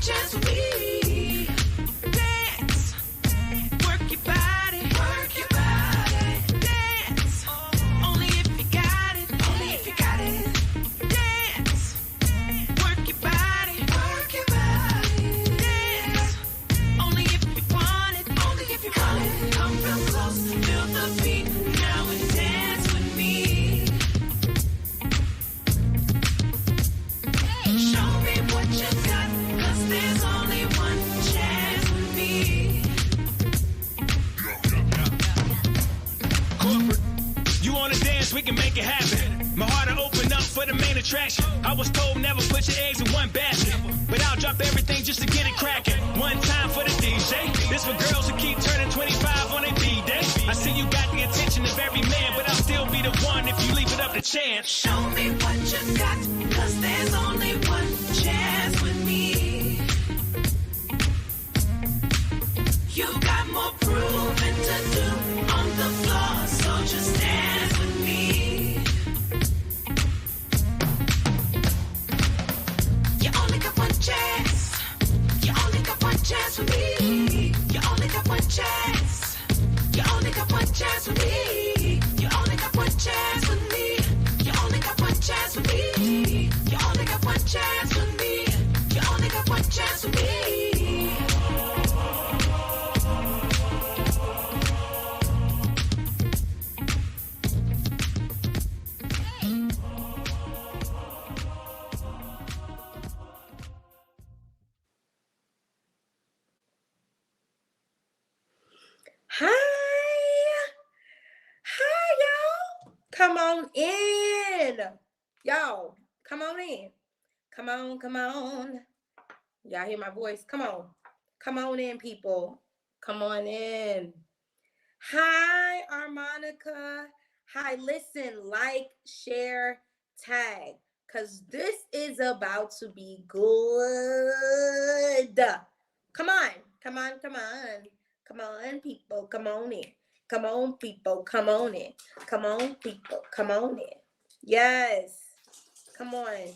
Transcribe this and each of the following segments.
chance with me. Dance, work your body, work your body. Dance, only if you got it, only if you got it. Dance, work your body, work your body. Dance, only if you want it, only if you want it. Come real close, feel the beat, now and dance with me. Show me what you got, 'cause there's only one chance with me. Corporate, you wanna dance, we can make it happen. My heart will open up for the main attraction. I was told never put your eggs in one basket, but I'll drop everything just to get it cracking. One time for the DJ, this for girls who keep turning 25 on their B-day. I see you got the attention of every man, but I'll still be the one if you leave it up to chance. Show me what you got, 'cause there's only one chance with me. You got more proving to do on the floor, so just dance with me. You only got one chance. You only got one chance with me. You only got one chance. You only got one chance with me. You only got one chance with me. You only got one chance with me. You only got one chance with me. You only got one chance with me. Hi, y'all. Come on in. Y'all, come on in. Come on. Y'all hear my voice? Come on in, people. Come on in. Hi, Armonica. Hi, listen, like, share, tag, because this is about to be good. Come on, people, come on in. Come on, people, come on in. Come on, people, come on in. Yes, come on.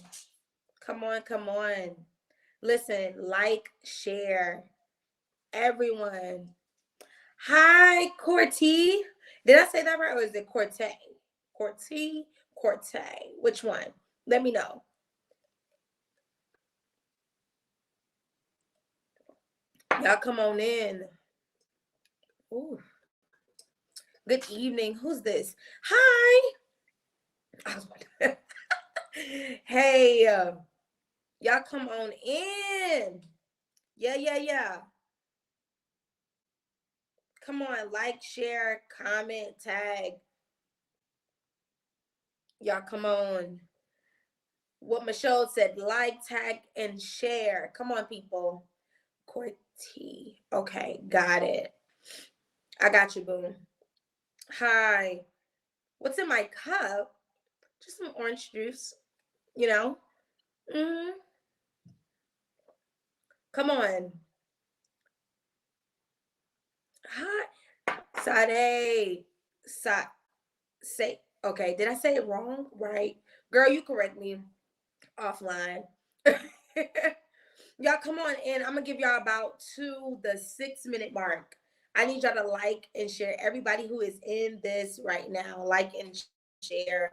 Listen, like, share, everyone. Hi, Corti. Did I say that right, or is it Corte? Corti, Corte. Which one? Let me know. Y'all come on in. Ooh. Good evening. Who's this? Hi. Hey, y'all come on in. Yeah. Come on, like, share, comment, tag. Y'all come on. What Michelle said, like, tag, and share. Come on, people. Corti. Okay, got it. I got you, boo. Hi. What's in my cup? Just some orange juice, you know? Come on. Hi. Sade. Say. Okay, did I say it wrong? Right. Girl, you correct me offline. Y'all come on in. I'm going to give y'all about to the 6-minute mark. I need y'all to like and share. Everybody who is in this right now, like and share.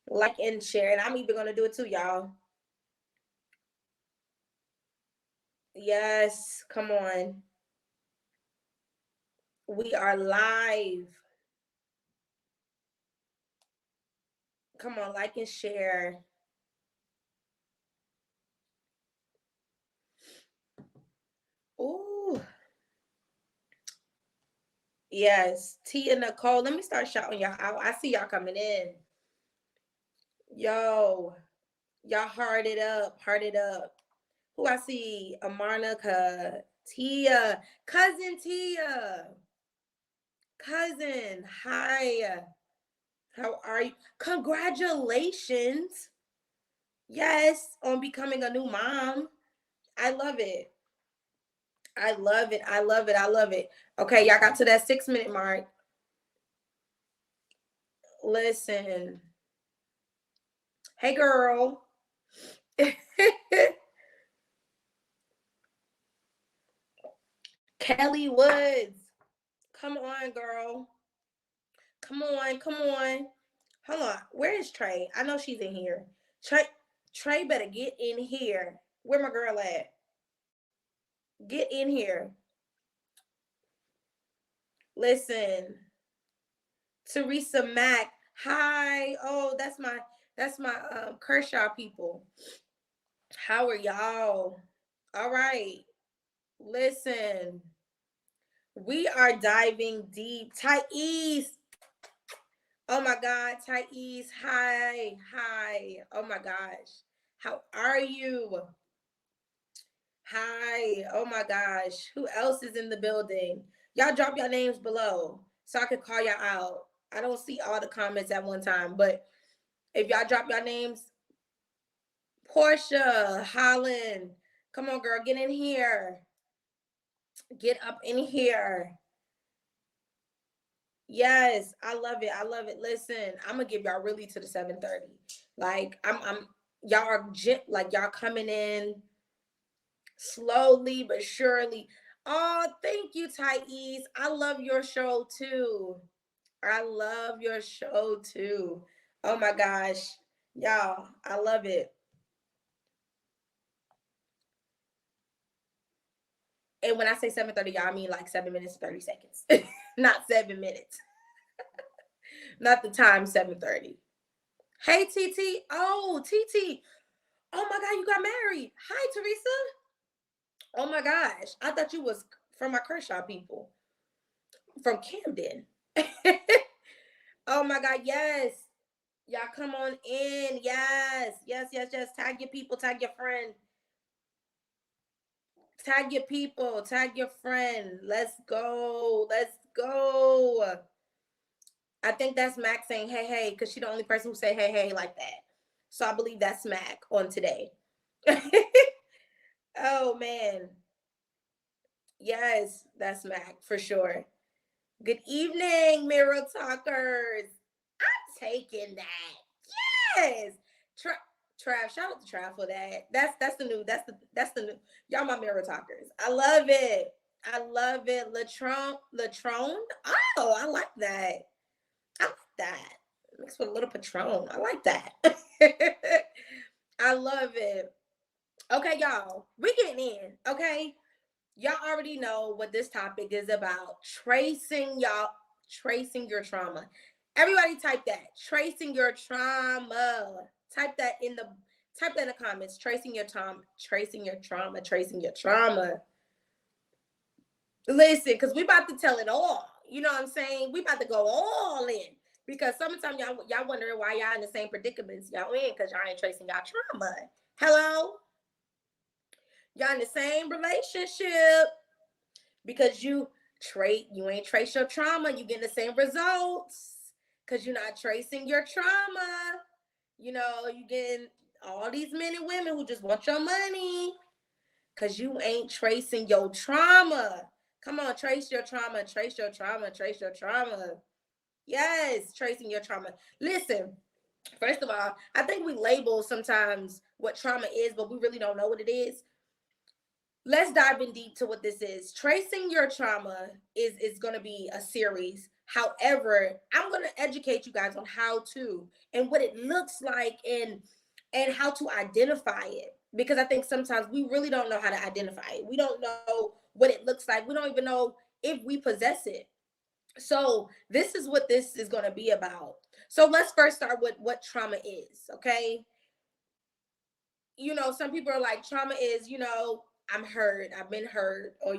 Like and share. And I'm even going to do it too, y'all. Yes, come on. We are live. Come on, like and share. Ooh. Yes, T and Nicole. Let me start shouting y'all out. I see y'all coming in. Yo, y'all heart it up. Who I see? Amarnica, Tia, cousin Tia. Cousin, hi. How are you? Congratulations. Yes, on becoming a new mom. I love it. Okay, y'all got to that 6-minute mark. Listen. Hey, girl. Kelly Woods. Come on, girl. Come on, come on. Hold on. Where is Trey? I know she's in here. Trey better get in here. Where my girl at? Get in here. Listen. Teresa Mack. Hi. Oh, that's my Kershaw people. How are y'all? All right. Listen. We are diving deep. Thais. Oh my God, Thais. Hi. Hi. Oh my gosh. How are you? Hi. Oh my gosh. Who else is in the building? Y'all drop your names below so I can call y'all out. I don't see all the comments at one time, but if y'all drop your names, Portia, Holland, come on, girl, get in here. Get up in here. Yes, I love it. I love it. Listen, I'm gonna give y'all really to the 7:30. Like I'm y'all are like y'all coming in slowly but surely. Oh, thank you, Thais. I love your show too. I love your show too. Oh my gosh. Y'all, I love it. And when I say 7:30, y'all, I mean like 7 minutes and 30 seconds. Not 7 minutes. Not the time 7:30. Hey TT. Oh, TT. Oh my God, you got married. Hi, Teresa. Oh my gosh. I thought you was from my Kershaw people. From Camden. Oh my God, yes. Y'all come on in. Yes. Yes, yes, yes. Tag your people, tag your friend. Tag your people, tag your friend. Let's go. Let's go. I think that's Mac saying hey hey, because she's the only person who say hey hey like that. So I believe that's Mac on today. Oh man. Yes, that's Mac for sure. Good evening, Mirror Talkers. I'm taking that. Yes. Trav, shout out to Trav for that. That's the new. Y'all my Mirror Talkers. I love it. I love it. Latrone. Oh, I like that. I like that. Mixed with a little Patron. I like that. I love it. Okay, y'all. We getting in. Okay. Y'all already know what this topic is about. Tracing your trauma. Everybody type that. Tracing your trauma. Type that in the comments. Tracing your trauma. Tracing your trauma. Tracing your trauma. Listen, because we about to tell it all. You know what I'm saying? We about to go all in. Because sometimes y'all wondering why y'all in the same predicaments y'all in because y'all ain't tracing y'all trauma. Hello? Y'all in the same relationship because you ain't trace your trauma. You getting the same results because you're not tracing your trauma. You know, you getting all these men and women who just want your money because you ain't tracing your trauma. Come on, trace your trauma, trace your trauma, trace your trauma. Yes, tracing your trauma. Listen, first of all, I think we label sometimes what trauma is, but we really don't know what it is. Let's dive in deep to what this is. Tracing your trauma is going to be a series. However, I'm going to educate you guys on how to and what it looks like and how to identify it because I think sometimes we really don't know how to identify it. We don't know what it looks like. We don't even know if we possess it. So, this is what this is going to be about. So, let's first start with what trauma is, okay? You know, some people are like trauma is, I'm hurt, I've been hurt, or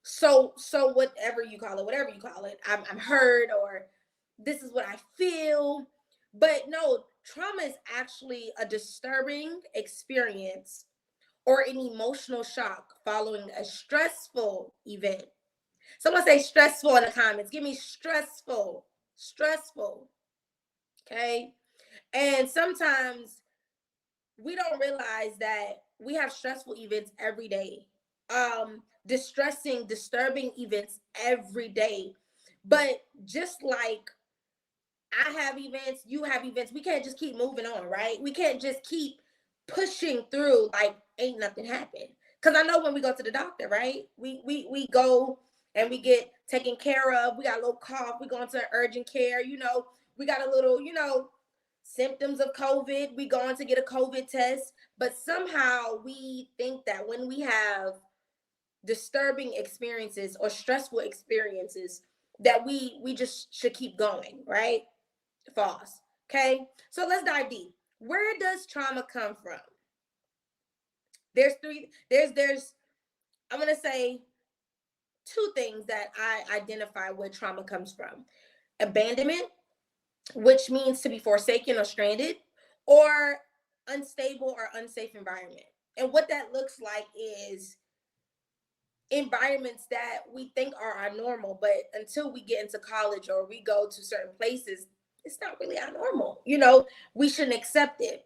so whatever you call it, I'm hurt, or this is what I feel. But no, trauma is actually a disturbing experience or an emotional shock following a stressful event. Someone say stressful in the comments. Give me stressful. Okay. And sometimes we don't realize that we have stressful events every day, disturbing events every day. But just like I have events, you have events, we can't just keep moving on, right? We can't just keep pushing through like ain't nothing happened Because I know when we go to the doctor, right? We go and we get taken care of. We got a little cough. We go into urgent care. We got a little, symptoms of COVID. We going to get a COVID test. But somehow we think that when we have disturbing experiences or stressful experiences, that we just should keep going, right? False. Okay. So let's dive deep. Where does trauma come from? There's I'm gonna say two things that I identify where trauma comes from. Abandonment, which means to be forsaken or stranded, or unstable or unsafe environment. And what that looks like is environments that we think are our normal, but until we get into college or we go to certain places, it's not really our normal. We shouldn't accept it.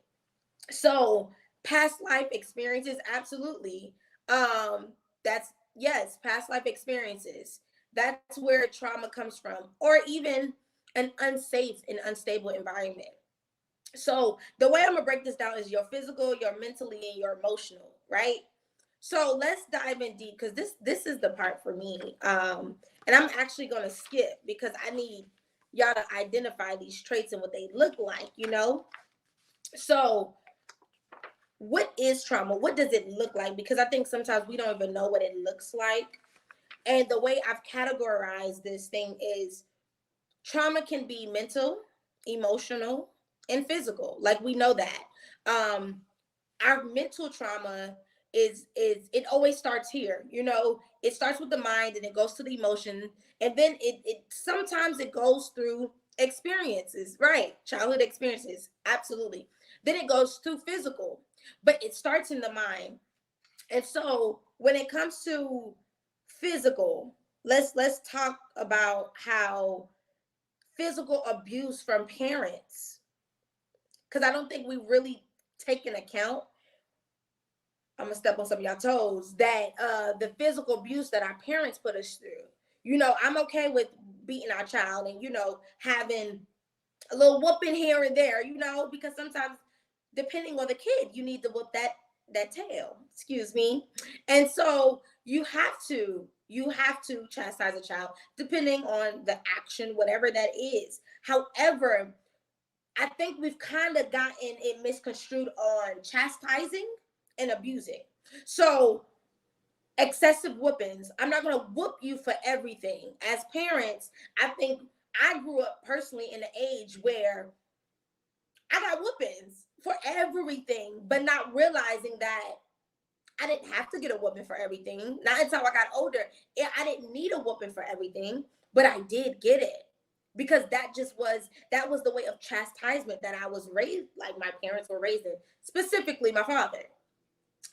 So past life experiences, absolutely. That's yes, past life experiences. That's where trauma comes from, or even an unsafe and unstable environment. So the way I'm gonna break this down is your physical, your mentally, and your emotional, right? So let's dive in deep because this is the part for me. And I'm actually gonna skip because I need y'all to identify these traits and what they look like. So what is trauma? What does it look like? Because I think sometimes we don't even know what it looks like. And the way I've categorized this thing is trauma can be mental, emotional, and physical. Like we know that. Our mental trauma is it always starts here. It starts with the mind and it goes to the emotion. And then it sometimes it goes through experiences, right? Childhood experiences. Absolutely. Then it goes to physical, but it starts in the mind. And so when it comes to physical, let's talk about how physical abuse from parents, because I don't think we really take into account, I'm gonna step on some of y'all toes, that the physical abuse that our parents put us through. I'm okay with beating our child and having a little whooping here and there, because sometimes depending on the kid, you need to whoop that tail, excuse me. And so you have to chastise a child depending on the action, whatever that is. However, I think we've kind of gotten it misconstrued on chastising and abusing. So excessive whoopings, I'm not going to whoop you for everything. As parents, I think I grew up personally in an age where I got whoopings for everything, but not realizing that I didn't have to get a whooping for everything. Not until I got older. I didn't need a whooping for everything, but I did get it because that was the way of chastisement that I was raised, like my parents were raised in, specifically my father.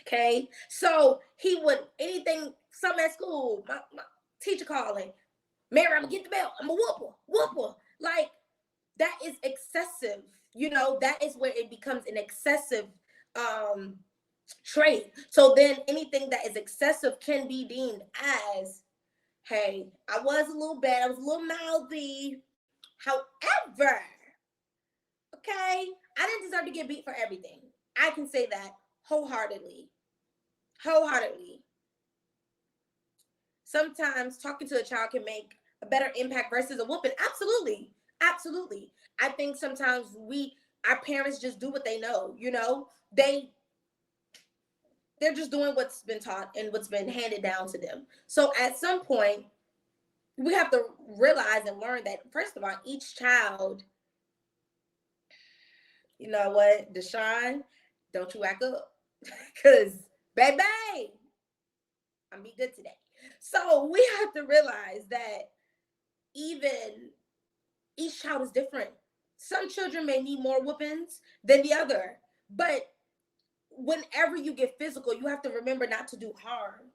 Okay, so he would anything, some at school, my teacher calling, Mary, I'm gonna get the belt. I'm gonna whoop her. Like that is excessive. That is where it becomes an excessive trait. So then anything that is excessive can be deemed as, hey, I was a little bad, I was a little mouthy. However, okay, I didn't deserve to get beat for everything. I can say that wholeheartedly. Sometimes talking to a child can make a better impact versus a whooping. Absolutely. I think sometimes our parents just do what they know. They're just doing what's been taught and what's been handed down to them. So at some point, we have to realize and learn that, first of all, each child, you know what, Deshaun, don't you act up. Because, baby, I'm be good today. So we have to realize that even each child is different. Some children may need more whoopings than the other. But whenever you get physical, you have to remember not to do harm.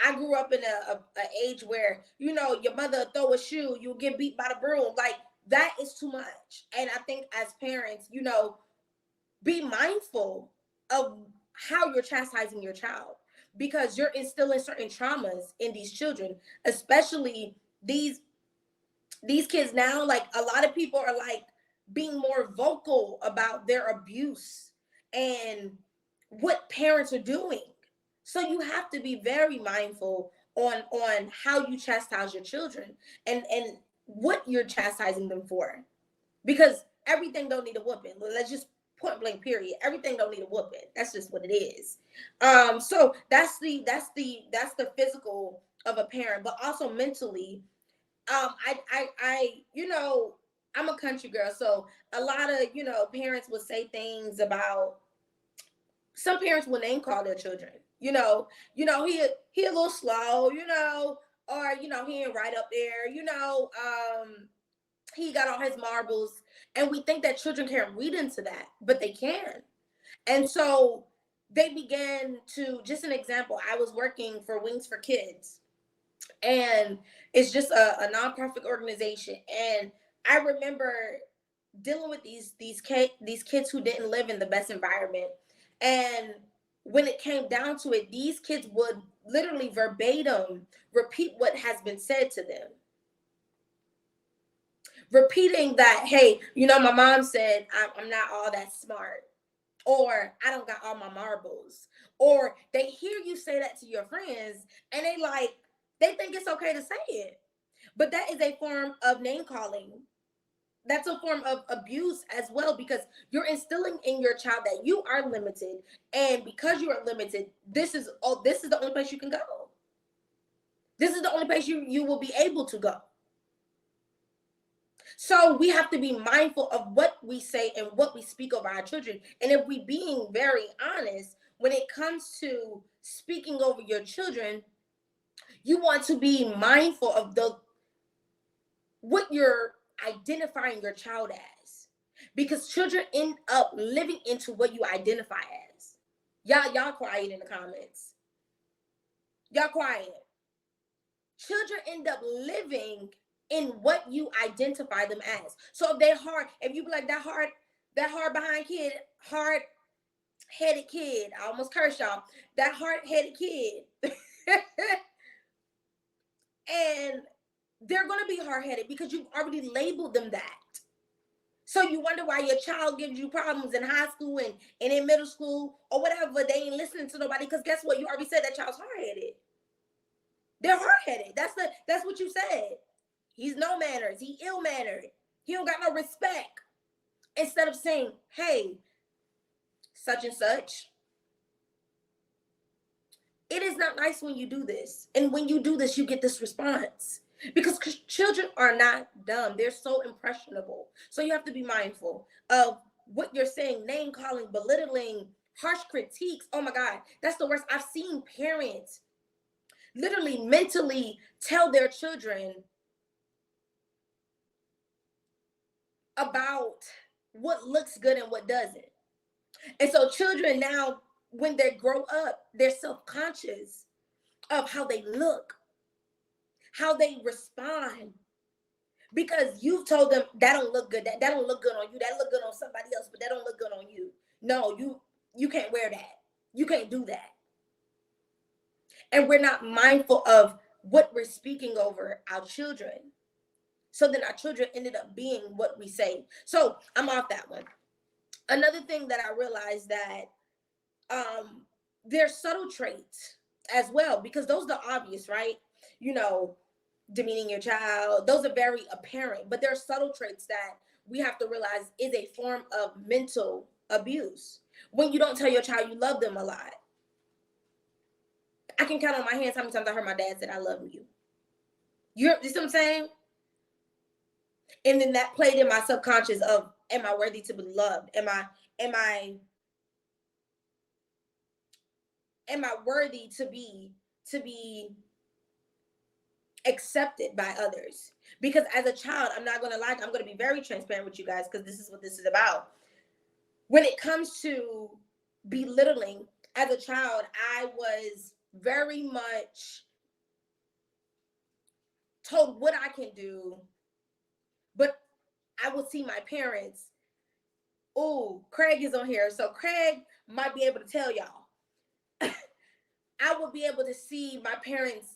I grew up in a age where, your mother throw a shoe, you'll get beat by the broom. Like, that is too much. And I think as parents, be mindful of how you're chastising your child, because you're instilling certain traumas in these children, especially these kids now. Like, a lot of people are like being more vocal about their abuse and what parents are doing. So you have to be very mindful on how you chastise your children and what you're chastising them for. Because everything don't need a whooping. Let's just point blank period. Everything don't need a whooping. That's just what it is. So that's the physical of a parent, but also mentally. I'm a country girl, so a lot of parents would say things about, some parents will name call their children. He a little slow, or he ain't right up there, he got all his marbles, and we think that children can't read into that, but they can. And so they began to, just an example, I was working for Wings for Kids, and it's just a nonprofit organization. And I remember dealing with these kids who didn't live in the best environment. And when it came down to it, these kids would literally verbatim repeat what has been said to them. Repeating that, hey, my mom said I'm not all that smart, or I don't got all my marbles. Or they hear you say that to your friends, and they think it's okay to say it. But that is a form of name calling. That's a form of abuse as well, because you're instilling in your child that you are limited, and because you are limited, this is the only place you can go. This is the only place you will be able to go. So we have to be mindful of what we say and what we speak over our children. And if we being very honest, when it comes to speaking over your children, you want to be mindful of what you're identifying your child as, because children end up living into what you identify as. Y'all quiet in the comments. Y'all quiet. Children end up living in what you identify them as. So if you be like that hard behind kid, hard-headed kid, I almost cursed y'all, that hard-headed kid, and they're going to be hard-headed because you've already labeled them that. So you wonder why your child gives you problems in high school and in middle school or whatever. They ain't listening to nobody, because guess what? You already said that child's hard-headed. They're hard-headed. That's what you said. He's no manners. He ill-mannered. He don't got no respect. Instead of saying, hey, such and such, it is not nice when you do this. And when you do this, you get this response. Because children are not dumb. They're so impressionable. So you have to be mindful of what you're saying, name calling, belittling, harsh critiques. Oh my God, that's the worst. I've seen parents literally mentally tell their children about what looks good and what doesn't. And so children now, when they grow up, they're self-conscious of how they look, how they respond, because you've told them that don't look good, that don't look good on you, that look good on somebody else, but that don't look good on you. No, you can't wear that. You can't do that. And we're not mindful of what we're speaking over our children. So then our children ended up being what we say. So I'm off that one. Another thing that I realized that there's subtle traits as well, because those are obvious, right? Demeaning your child, those are very apparent, but there are subtle traits that we have to realize is a form of mental abuse. When you don't tell your child you love them a lot. I can count on my hands how many times I heard my dad say, I love you. You see what I'm saying? And then that played in my subconscious of, am I worthy to be loved? Am I worthy to be accepted by others? Because as a child, I'm not going to lie, I'm going to be very transparent with you guys, because this is what this is about. When it comes to belittling, as a child, I was very much told what I can do, but I would see my parents. Oh, Craig is on here, so Craig might be able to tell y'all. I would be able to see my parents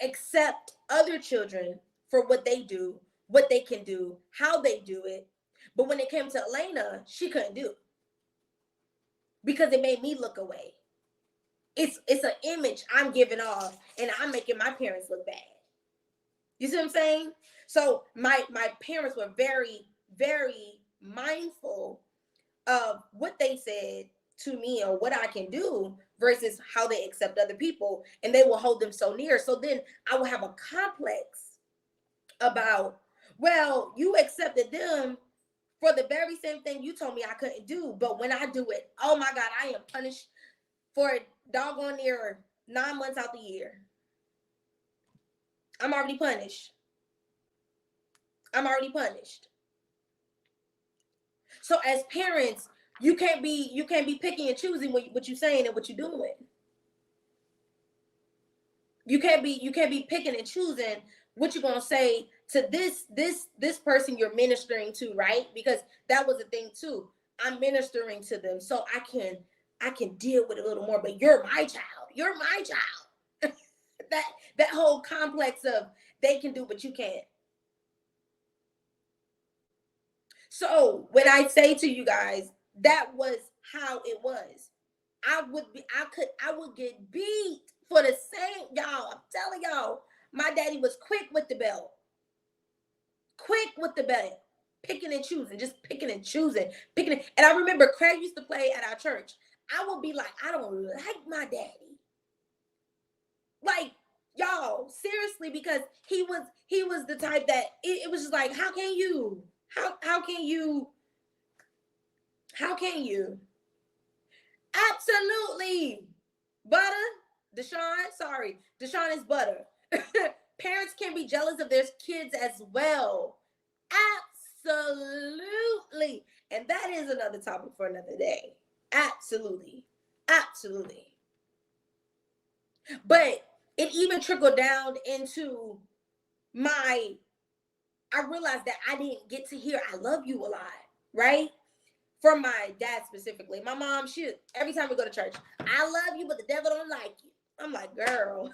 accept other children for what they do, what they can do, how they do it. But when it came to Elena, she couldn't do it, because it made me look away. It's an image I'm giving off, and I'm making my parents look bad. You see what I'm saying? So my parents were very, very mindful of what they said to me or what I can do versus how they accept other people, and they will hold them so near. So then I will have a complex about, well, you accepted them for the very same thing you told me I couldn't do, but when I do it, oh my God, I am punished for it doggone near 9 months out the year. I'm already punished. I'm already punished. So as parents, you can't be picking and choosing what you're saying and what you're doing. You can't be picking and choosing what you're gonna say to this person you're ministering to, right? Because that was a thing too. I'm ministering to them, so I can deal with it a little more. But you're my child. You're my child. that whole complex of they can do, but you can't. So when I say to you guys, that was how it was. I would get beat for the same, y'all. I'm telling y'all, my daddy was quick with the belt. Quick with the belt. Picking and choosing, just picking and choosing. And I remember Craig used to play at our church. I would be like, I don't like my daddy. Like, y'all, seriously, because he was the type that it was just like, how can you? How can you? How can you? Absolutely. Butter. Deshaun is butter. Parents can be jealous of their kids as well. Absolutely. And that is another topic for another day. Absolutely. Absolutely. But it even trickled down into I realized that I didn't get to hear I love you a lot, right? From my dad specifically. My mom, every time we go to church, I love you, but the devil don't like you. I'm like, girl,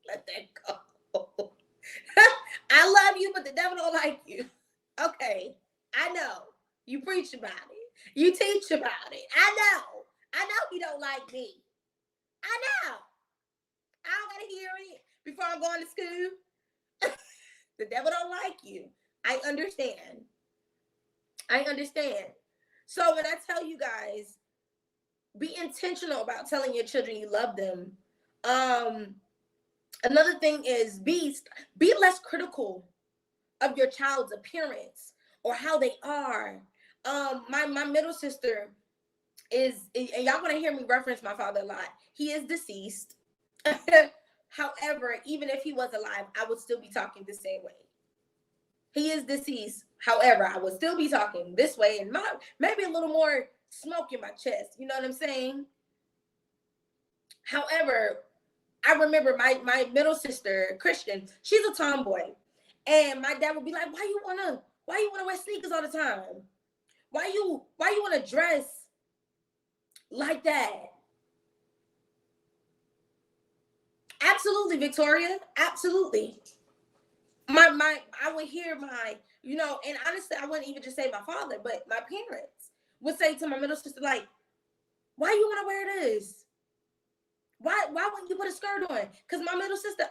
let that go. I love you, but the devil don't like you. Okay, I know. You preach about it. You teach about it. I know he don't like me. I know. I don't gotta hear it before I'm going to school. The devil don't like you. I understand. So when I tell you guys, be intentional about telling your children you love them. Another thing is be less critical of your child's appearance or how they are. My middle sister is, and y'all want to hear me reference my father a lot. He is deceased. However, even if he was alive, I would still be talking the same way. He is deceased. However, I would still be talking this way and maybe a little more smoke in my chest. You know what I'm saying? However, I remember my middle sister, Christian, she's a tomboy. And my dad would be like, why you wanna wear sneakers all the time? Why you wanna dress like that? Absolutely, Victoria. Absolutely. I would hear and honestly, I wouldn't even just say my father, but my parents would say to my middle sister, like, why you want to wear this? Why wouldn't you put a skirt on? Because my middle sister,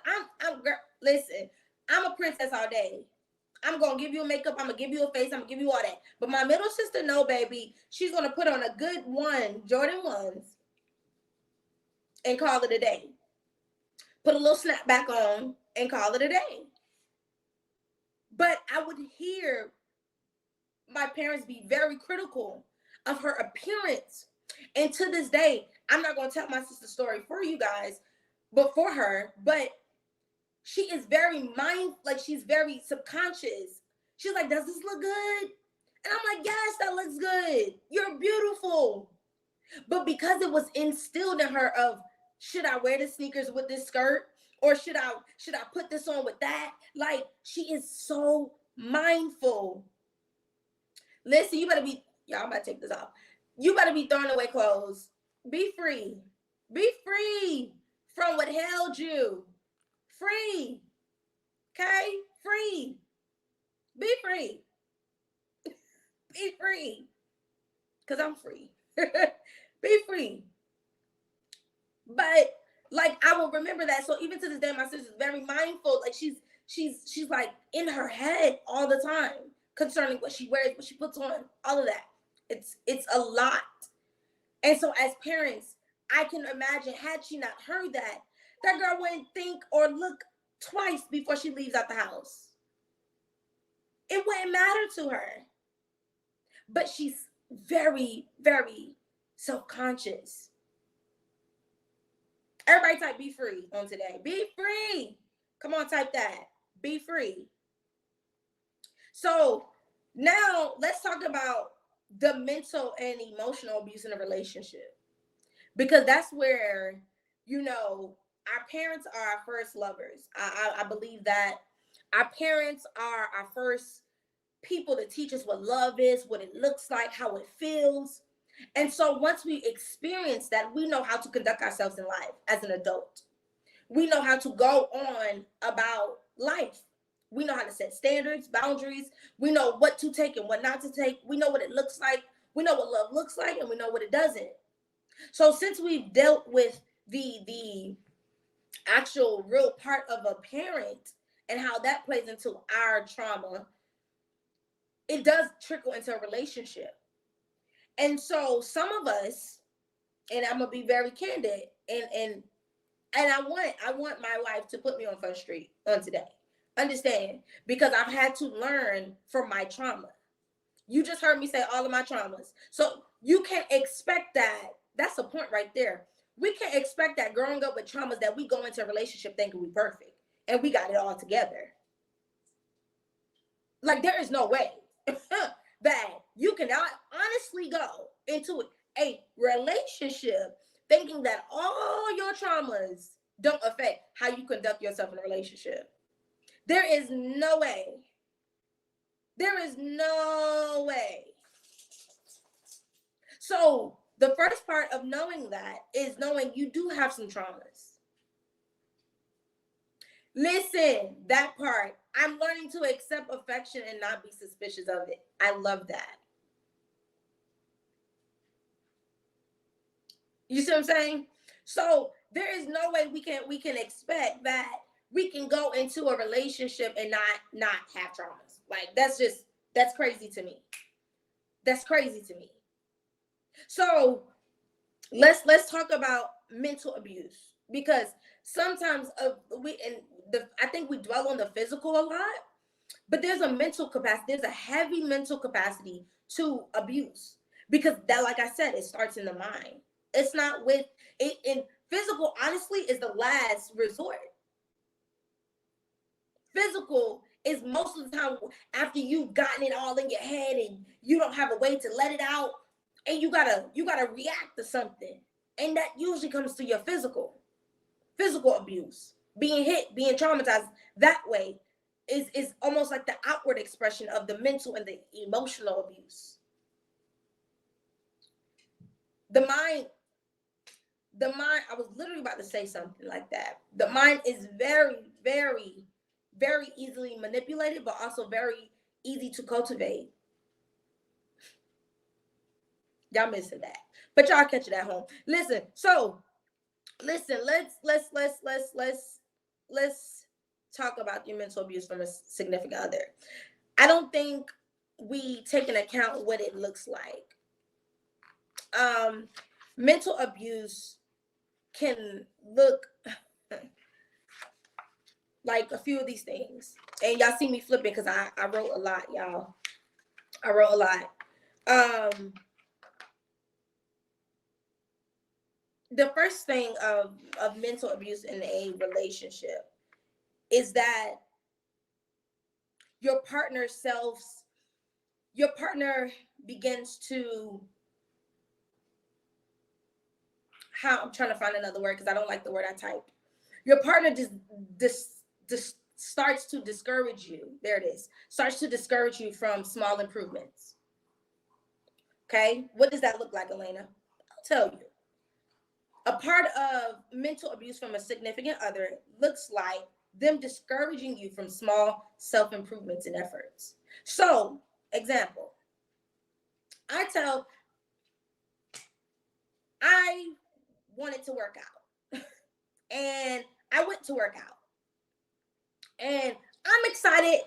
listen, I'm a princess all day. I'm going to give you a makeup. I'm going to give you a face. I'm going to give you all that. But my middle sister, no, baby. She's going to put on a good Jordan 1s, and call it a day. Put a little snapback on and call it a day. But I would hear my parents be very critical of her appearance. And to this day, I'm not going to tell my sister's story for you guys, but for her, but she is very she's very subconscious. She's like, does this look good? And I'm like, yes, that looks good. You're beautiful. But because it was instilled in her of, should I wear the sneakers with this skirt? Or should I put this on with that? Like, she is so mindful. Listen, y'all, I'm about to take this off. You better be throwing away clothes. Be free. Be free from what held you. Free. Okay? Free. Be free. Be free. Because I'm free. Be free. But like I will remember that. So even to this day, my sister's very mindful. Like she's like in her head all the time concerning what she wears, what she puts on, all of that. It's a lot. And so as parents, I can imagine had she not heard that, that girl wouldn't think or look twice before she leaves out the house. It wouldn't matter to her. But she's very, very self-conscious. Everybody type be free on today. Be free. Come on, type that. Be free. So now let's talk about the mental and emotional abuse in a relationship. Because that's where, you know, our parents are our first lovers. I believe that our parents are our first people to teach us what love is, what it looks like, how it feels. And so once we experience that, we know how to conduct ourselves in life as an adult. We know how to go on about life. We know how to set standards, boundaries. We know what to take and what not to take. We know what it looks like. We know what love looks like, and we know what it doesn't. So since we've dealt with the actual real part of a parent and how that plays into our trauma, it does trickle into a relationship. And so some of us, and I'm gonna be very candid, and I want my wife to put me on Front Street on today. Understand? Because I've had to learn from my trauma. You just heard me say all of my traumas. So you can't expect that. That's the point right there. We can't expect that growing up with traumas that we go into a relationship thinking we perfect and we got it all together. Like there is no way that you cannot honestly go into a relationship thinking that all your traumas don't affect how you conduct yourself in a relationship. There is no way. There is no way. So the first part of knowing that is knowing you do have some traumas. Listen, that part. I'm learning to accept affection and not be suspicious of it. I love that. You see what I'm saying? So there is no way we can expect that we can go into a relationship and not have traumas. Like that's crazy to me. That's crazy to me. So let's talk about mental abuse, because sometimes I think we dwell on the physical a lot, but there's a mental capacity. There's a heavy mental capacity to abuse, because that, like I said, it starts in the mind. It's not with it. In physical, honestly, is the last resort. Physical is most of the time after you've gotten it all in your head and you don't have a way to let it out, and you gotta react to something, and that usually comes to your physical abuse. Being hit, being traumatized that way is almost like the outward expression of the mental and the emotional abuse. The mind, I was literally about to say something like that. The mind is very, very, very easily manipulated, but also very easy to cultivate. Y'all missing that, but y'all catch it at home. Listen, let's talk about your mental abuse from a significant other. I don't think we take into account what it looks like. Mental abuse can look like a few of these things, and y'all see me flipping because I wrote a lot, y'all. I wrote a lot. The first thing of mental abuse in a relationship is that your partner begins to, I'm trying to find another word because I don't like the word I typed. Your partner just starts to discourage you. There it is. Starts to discourage you from small improvements. Okay? What does that look like, Elena? I'll tell you. A part of mental abuse from a significant other looks like them discouraging you from small self-improvements and efforts. So, example, I wanted to work out. and I went to work out. And I'm excited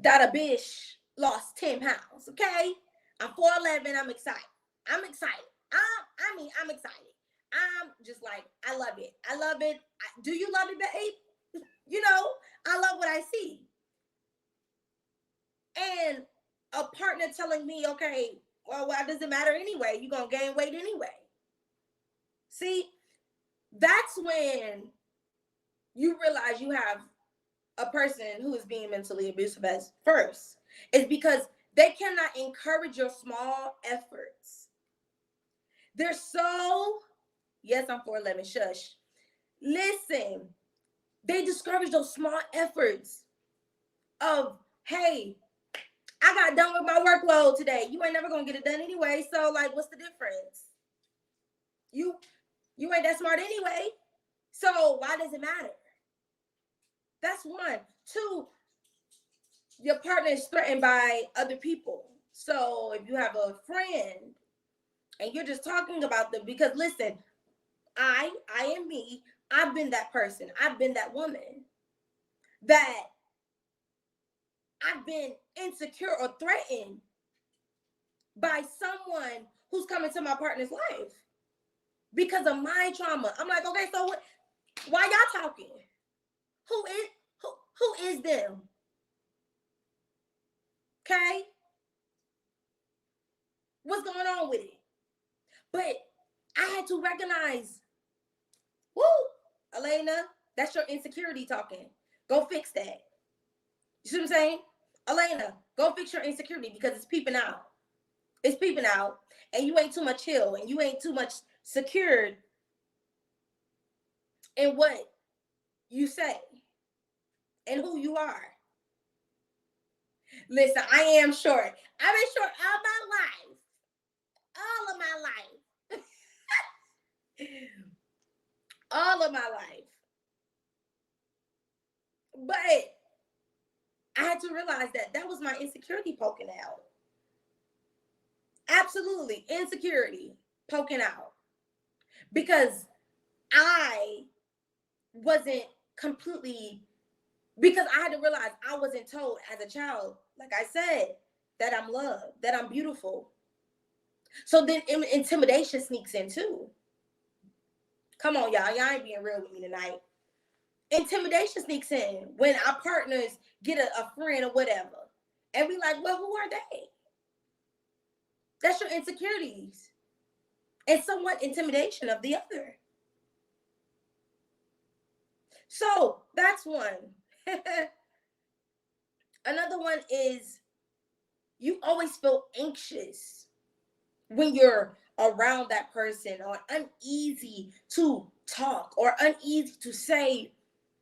that a bitch lost 10 pounds, okay? I'm 4'11", I'm excited. I'm excited. I'm excited. I'm just like, I love it. I love it. Do you love it, babe? You know, I love what I see. And a partner telling me, okay, well, why does it matter anyway? You're going to gain weight anyway. See, that's when you realize you have a person who is being mentally abusive as first. It's because they cannot encourage your small efforts. They're so, yes, I'm 4'11", shush. Listen, they discourage those small efforts of, hey, I got done with my workload today. You ain't never gonna get it done anyway. So like, what's the difference? You ain't that smart anyway. So why does it matter? That's one. Two, your partner is threatened by other people. So if you have a friend and you're just talking about them, because listen, I am me. I've been that person. I've been that woman that I've been insecure or threatened by someone who's coming to my partner's life because of my trauma. I'm like, okay, so what, why y'all talking? Who is them? Okay? What's going on with it? But I had to recognize, woo, Elena, that's your insecurity talking. Go fix that. You see what I'm saying? Elena, go fix your insecurity because it's peeping out. It's peeping out, and you ain't too much chill, and you ain't too much secured in what you say and who you are. Listen, I am short. I've been short all my life. All of my life. All of my life. But I had to realize that was my insecurity poking out. Absolutely, insecurity poking out. Because I wasn't completely, because I had to realize I wasn't told as a child, like I said, that I'm loved, that I'm beautiful. So then intimidation sneaks in too. Come on, y'all. Y'all ain't being real with me tonight. Intimidation sneaks in when our partners get a friend or whatever. And we like, well, who are they? That's your insecurities. And somewhat intimidation of the other. So that's one. Another one is you always feel anxious when you're around that person, or uneasy to talk, or uneasy to say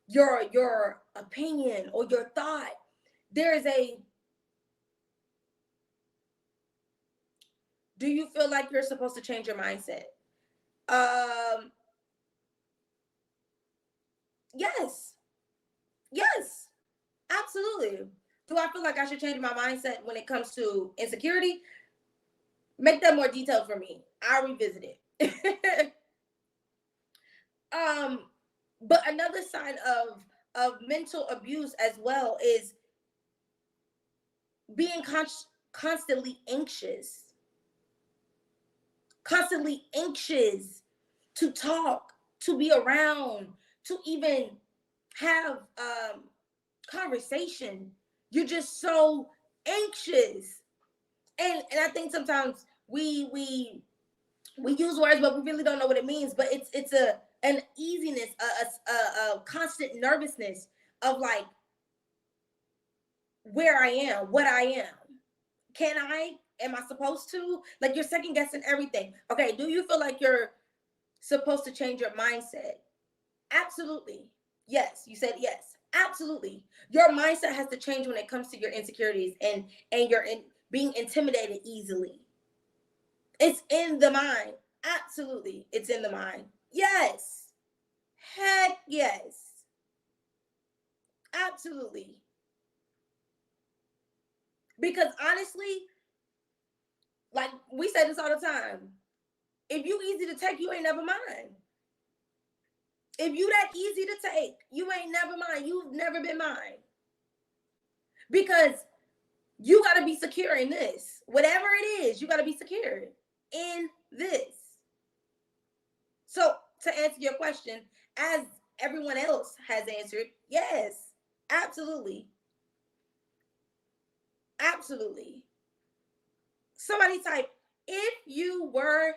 your opinion or your thought. There's a, do you feel like you're supposed to change your mindset? Yes, absolutely. Do I feel like I should change my mindset when it comes to insecurity? Make that more detailed for me. I'll revisit it. But another sign of mental abuse as well is being constantly anxious to talk, to be around, to even have conversation. You're just so anxious. And I think sometimes we use words, but we really don't know what it means. But it's an easiness, a constant nervousness of like where I am, what I am. Am I supposed to? Like, you're second guessing everything. Okay, do you feel like you're supposed to change your mindset? Absolutely. Yes, you said yes. Absolutely. Your mindset has to change when it comes to your insecurities and you're being intimidated easily. It's in the mind. Absolutely. It's in the mind. Yes. Heck yes. Absolutely. Because honestly, like we say this all the time, if you easy to take, you ain't never mind. If you that easy to take, you ain't never mine. You've never been mine. Because you got to be secure in this. Whatever it is, you got to be secure in this. So to answer your question, as everyone else has answered, yes, absolutely. Absolutely. Somebody type, if you were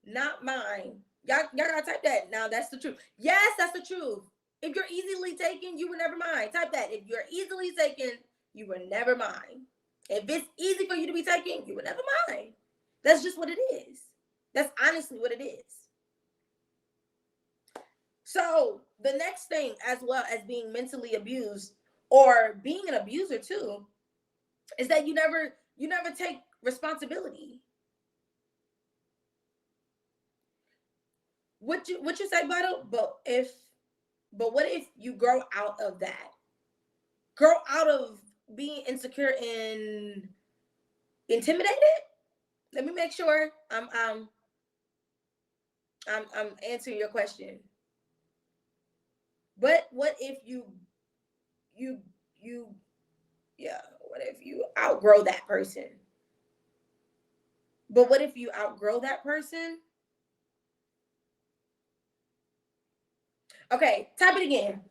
not mine. Y'all gotta type that. Now that's the truth. Yes, that's the truth. If you're easily taken, you were never mine. Type that. If you're easily taken, you were never mine. If it's easy for you to be taken, you were never mine. That's just what it is. That's honestly what it is. So the next thing, as well as being mentally abused or being an abuser too, is that you never take responsibility. What you say, Vital? But what if you grow out of that? Grow out of being insecure and intimidated? Let me make sure I'm answering your question. But what if you what if you outgrow that person? But what if you outgrow that person? Okay, type it again.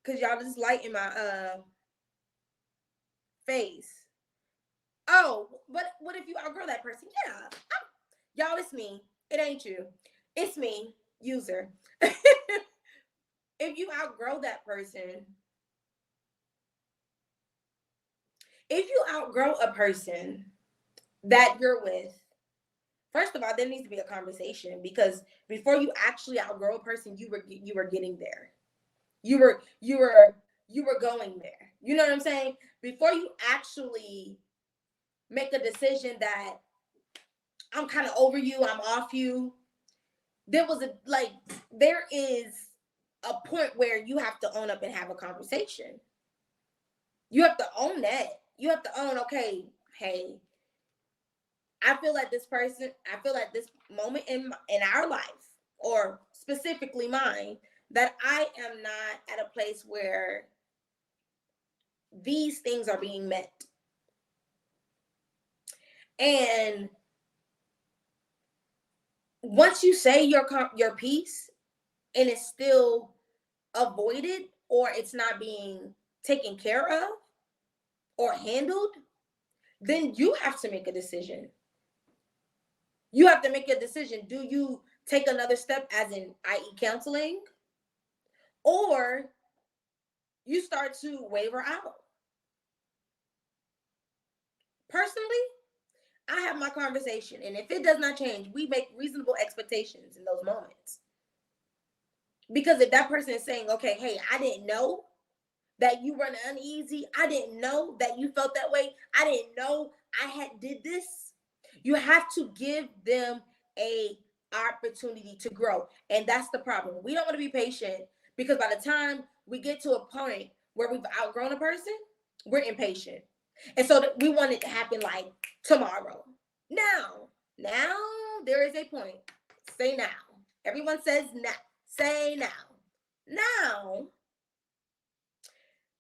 Cause y'all just light in my face. Oh, but what if you outgrow that person? Yeah. Y'all, it's me. It ain't you. It's me, user. If you outgrow that person, if you outgrow a person that you're with, first of all, there needs to be a conversation, because before you actually outgrow a person, you were getting there. You were going there. You know what I'm saying? Before you actually make a decision that I'm kind of over you, I'm off you, there is a point where you have to own up and have a conversation. You have to own that. You have to own, okay, hey, I feel like this moment in our life, or specifically mine, that I am not at a place where these things are being met. And once you say your piece and it's still avoided, or it's not being taken care of or handled, then you have to make a decision. You have to make a decision. Do you take another step, as in, i.e., counseling, or you start to waver out? Personally, I have my conversation, and if it does not change, we make reasonable expectations in those moments. Because if that person is saying, okay, hey, I didn't know that you were uneasy, I didn't know that you felt that way, I didn't know I did this, you have to give them a opportunity to grow. And that's the problem. We don't want to be patient, because by the time we get to a point where we've outgrown a person, we're impatient. And so we want it to happen like tomorrow. Now there is a point. Say now. Everyone says now. Say now. Now,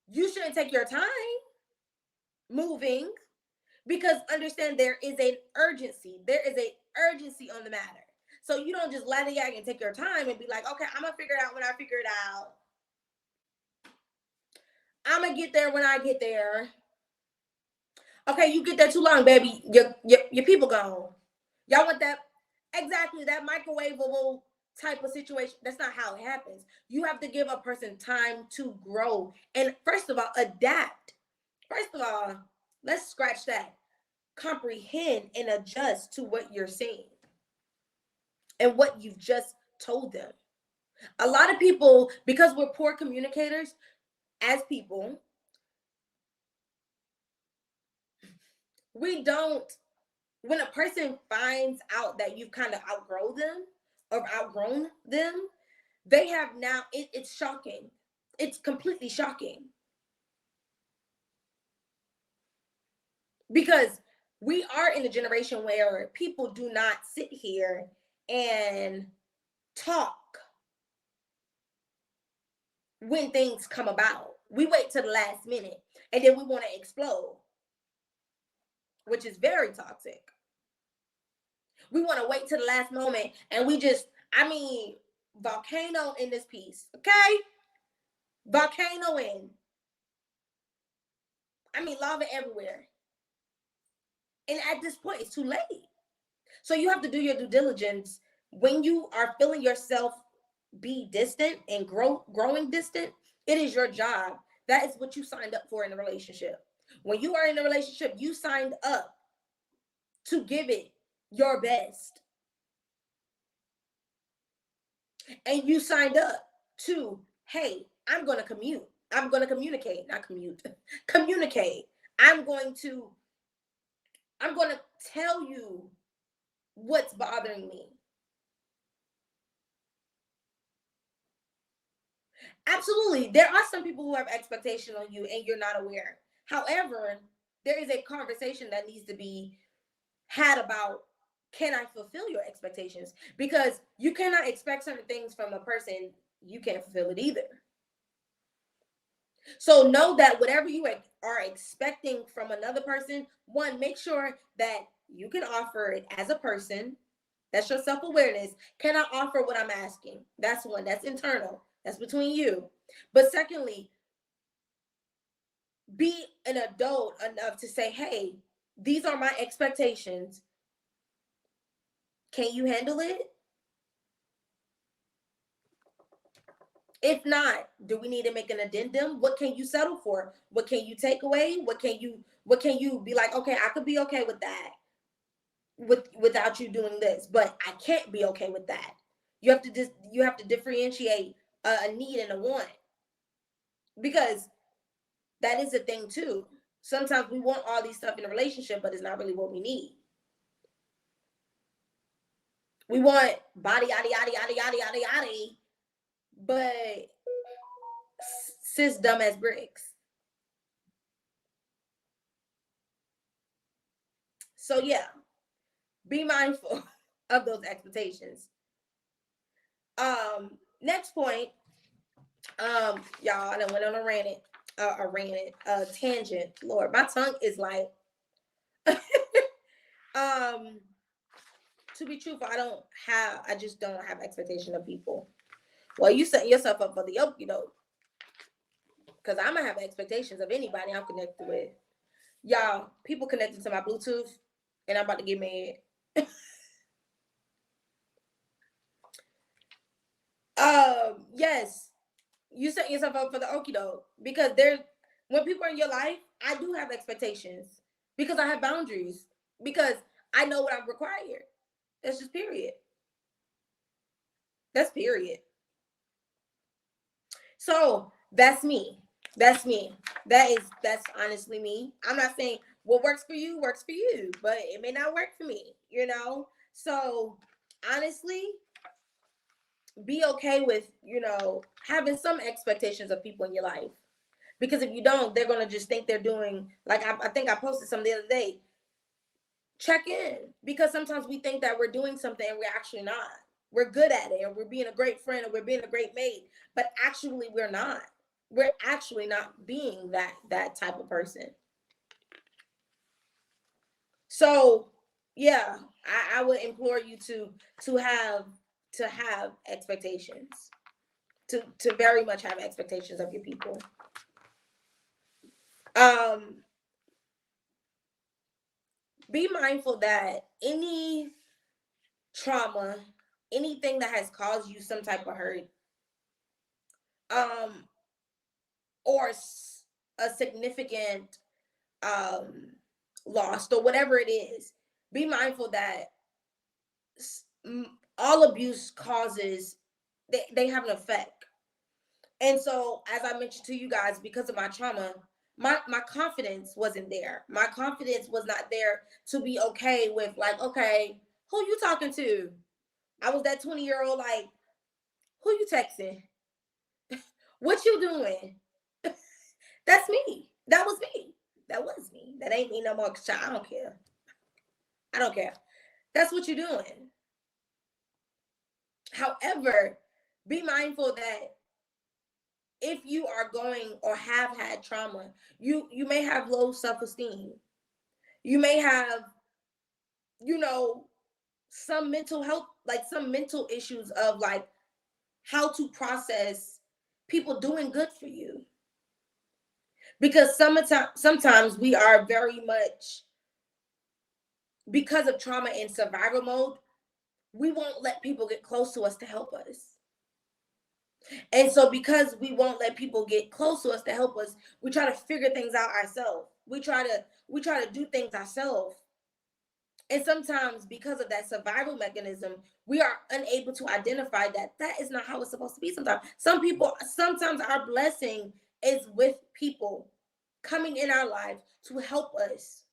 you shouldn't take your time moving, because understand there is an urgency. There is an urgency on the matter. So you don't just lallygag and take your time and be like, okay, I'm going to figure it out when I figure it out. I'm going to get there when I get there. Okay, you get there too long, baby. Your people gone. Y'all want that? Exactly, that microwavable type of situation. That's not how it happens. You have to give a person time to grow. And first of all, adapt. First of all, let's scratch that. Comprehend and adjust to what you're seeing and what you've just told them. A lot of people, because we're poor communicators as people, we don't, when a person finds out that you've kind of outgrown them, they have now, it's shocking. It's completely shocking. Because we are in a generation where people do not sit here and talk when things come about. We wait till the last minute and then we want to explode, which is very toxic. We want to wait till the last moment and we just, I mean, volcano in this piece, okay? Volcano in. I mean, lava everywhere. And at this point, it's too late. So you have to do your due diligence when you are feeling yourself be distant and growing distant. It is your job. That is what you signed up for in a relationship. When you are in a relationship, you signed up to give it your best. And you signed up to, hey, I'm going to commute. I'm going to communicate, not commute. Communicate. I'm going to tell you what's bothering me. Absolutely. There are some people who have expectation on you and you're not aware. However, there is a conversation that needs to be had about, can I fulfill your expectations? Because you cannot expect certain things from a person, you can't fulfill it either. So know that whatever you are expecting from another person, one, make sure that you can offer it as a person. That's your self-awareness. Can I offer what I'm asking? That's one. That's internal. That's between you. But secondly, be an adult enough to say, hey, these are my expectations. Can you handle it? If not, do we need to make an addendum? What can you settle for? What can you take away? What can you be like, okay, I could be okay with that without you doing this, but I can't be okay with that. You have to differentiate a need and a want, because that is a thing too. Sometimes we want all these stuff in a relationship, but it's not really what we need. We want body, yada, yada, yada, yada, yada, yada, but sis dumb as bricks. So yeah, be mindful of those expectations. Next point, y'all, I done went on a tangent. Lord, my tongue is like, to be truthful, I just don't have expectation of people. Well, you setting yourself up for the okie doke, because I'm gonna have expectations of anybody I'm connected with. Y'all, people connected to my Bluetooth, and I'm about to get mad. Yes, you set yourself up for the okie doke, because when people are in your life, I do have expectations because I have boundaries, because I know what I'm required. That's just period. That's period. So that's me. That's me. That's honestly me. I'm not saying what works for you, but it may not work for me, So honestly, be okay with, having some expectations of people in your life. Because if you don't, they're going to just think they're doing, like I think I posted something the other day. Check in, because sometimes we think that we're doing something and we're actually not. We're good at it, or we're being a great friend, or we're being a great mate, but actually we're not. We're actually not being that type of person. So yeah, I would implore you to have expectations, to very much have expectations of your people. Be mindful that any trauma, anything that has caused you some type of hurt, or a significant loss, or whatever it is, be mindful that all abuse causes, they have an effect. And so, as I mentioned to you guys, because of my trauma, my confidence wasn't there. My confidence was not there to be okay with, like, okay, who you talking to? I was that 20-year-old, like, who you texting? What you doing? That's me. That was me. That was me. That ain't me no more, because I don't care. I don't care. That's what you're doing. However, be mindful that if you are going or have had trauma, you may have low self-esteem. You may have, you know, some mental health, like some mental issues of like how to process people doing good for you. Because sometimes we are very much, because of trauma in survival mode, we won't let people get close to us to help us. And so because we won't let people get close to us to help us, we try to figure things out ourselves. We try to do things ourselves. And sometimes because of that survival mechanism, we are unable to identify that that is not how it's supposed to be sometimes. Sometimes our blessing is with people coming in our lives to help us.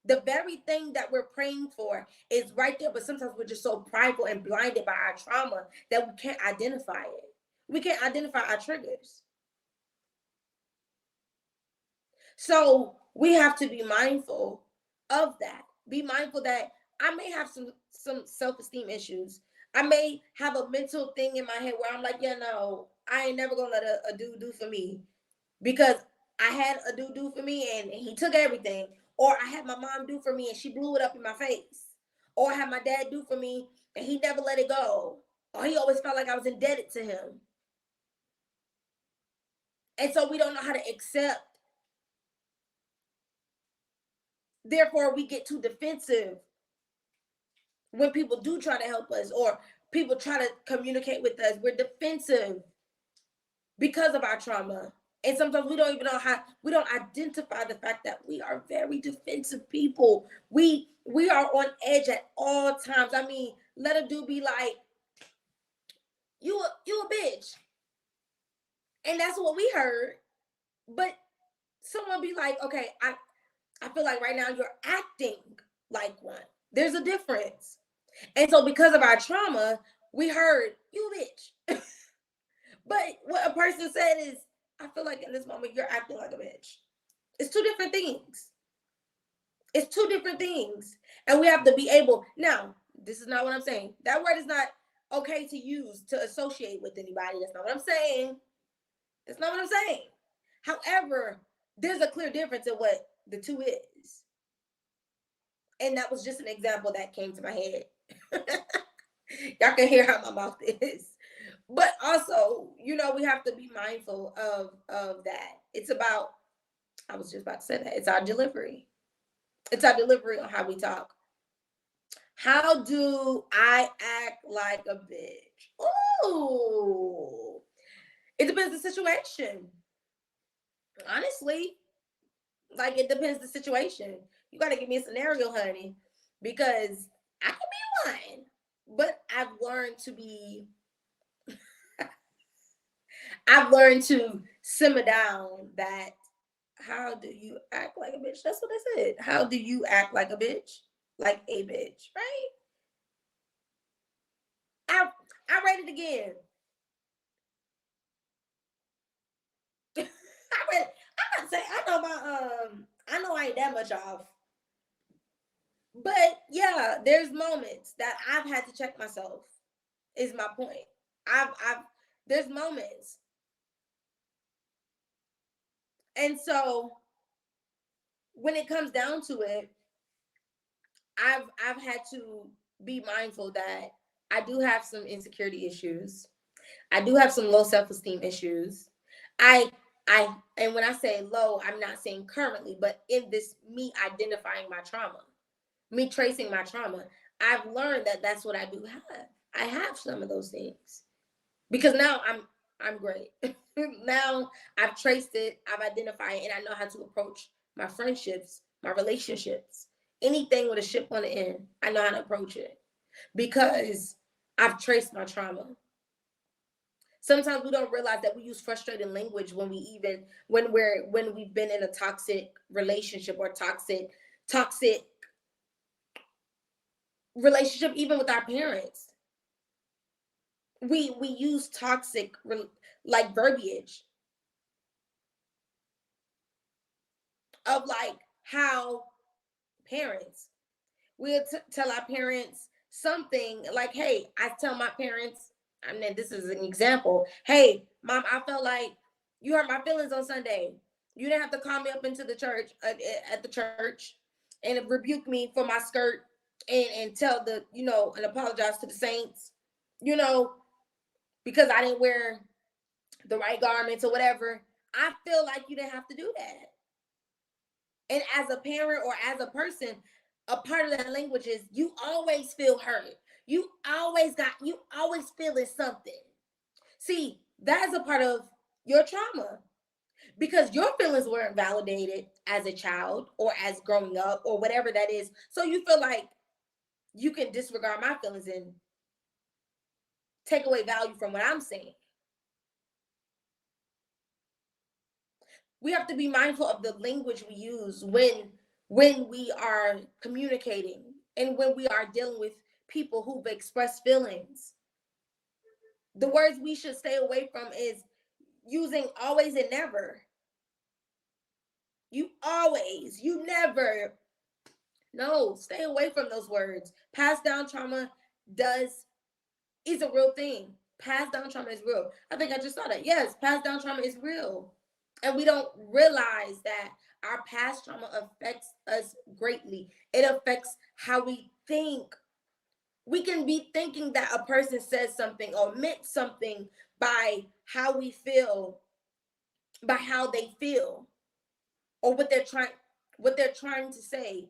The very thing that we're praying for is right there, but sometimes we're just so prideful and blinded by our trauma that we can't identify it. We can't identify our triggers. So we have to be mindful of that. Be mindful that I may have some self-esteem issues. I may have a mental thing in my head where I'm like, yeah, no, I ain't never gonna let a dude do for me, because I had a dude do for me and he took everything. Or I had my mom do for me and she blew it up in my face. Or I had my dad do for me and he never let it go. Or he always felt like I was indebted to him. And so we don't know how to accept. Therefore, we get too defensive when people do try to help us or people try to communicate with us. We're defensive because of our trauma. And sometimes we don't even know how, we don't identify the fact that we are very defensive people. We are on edge at all times. I mean, let a dude be like, you a bitch. And that's what we heard. But someone be like, okay, I feel like right now you're acting like one. There's a difference. And so because of our trauma, we heard, you a bitch. But what a person said is, I feel like in this moment you're acting like a bitch. It's two different things. It's two different things. And we have to be able, now, this is not what I'm saying. That word is not okay to use to associate with anybody. That's not what I'm saying. That's not what I'm saying. However, there's a clear difference in what the two is. And that was just an example that came to my head. Y'all can hear how my mouth is. But also, you know, we have to be mindful of that. It's about, I was just about to say that, it's our delivery. It's our delivery on how we talk. How do I act like a bitch? Ooh, it depends the situation. Honestly, like it depends the situation. You got to give me a scenario, honey, because I can be one. But I've learned to simmer down that. How do you act like a bitch? That's what I said. How do you act like a bitch? Like a bitch, right? I read it again. I'm not saying I know I ain't that much off. But yeah, there's moments that I've had to check myself, is my point. I've there's moments. And so when it comes down to it, I've had to be mindful that I do have some insecurity issues. I do have some low self-esteem issues. I and when I say low, I'm not saying currently, but in this, me identifying my trauma, me tracing my trauma, I've learned that that's what I do have. I have some of those things because now I'm great. Now I've traced it, I've identified it, and I know how to approach my friendships, my relationships, anything with a ship on the end. I know how to approach it because I've traced my trauma. Sometimes we don't realize that we use frustrating language when we've been in a toxic relationship or toxic relationship, even with our parents. We use toxic like verbiage of like how parents, We'll tell our parents something like, hey, I tell my parents, I mean, this is an example. Hey, mom, I felt like you hurt my feelings on Sunday. You didn't have to call me up into the church at the church and rebuke me for my skirt and tell the, and apologize to the saints, you know, because I didn't wear the right garments or whatever. I feel like you didn't have to do that. And as a parent or as a person, a part of that language is you always feel hurt. You always feeling something. See, that is a part of your trauma because your feelings weren't validated as a child or as growing up or whatever that is. So you feel like you can disregard my feelings and take away value from what I'm saying. We have to be mindful of the language we use when we are communicating and when we are dealing with people who've expressed feelings. The words we should stay away from is using always and never. You always, you never. No, stay away from those words. Passed down trauma is a real thing. Passed down trauma is real. I think I just saw that. Yes, passed down trauma is real. And we don't realize that our past trauma affects us greatly. It affects how we think. We can be thinking that a person says something or meant something by how we feel, by how they feel, or what they're trying to say.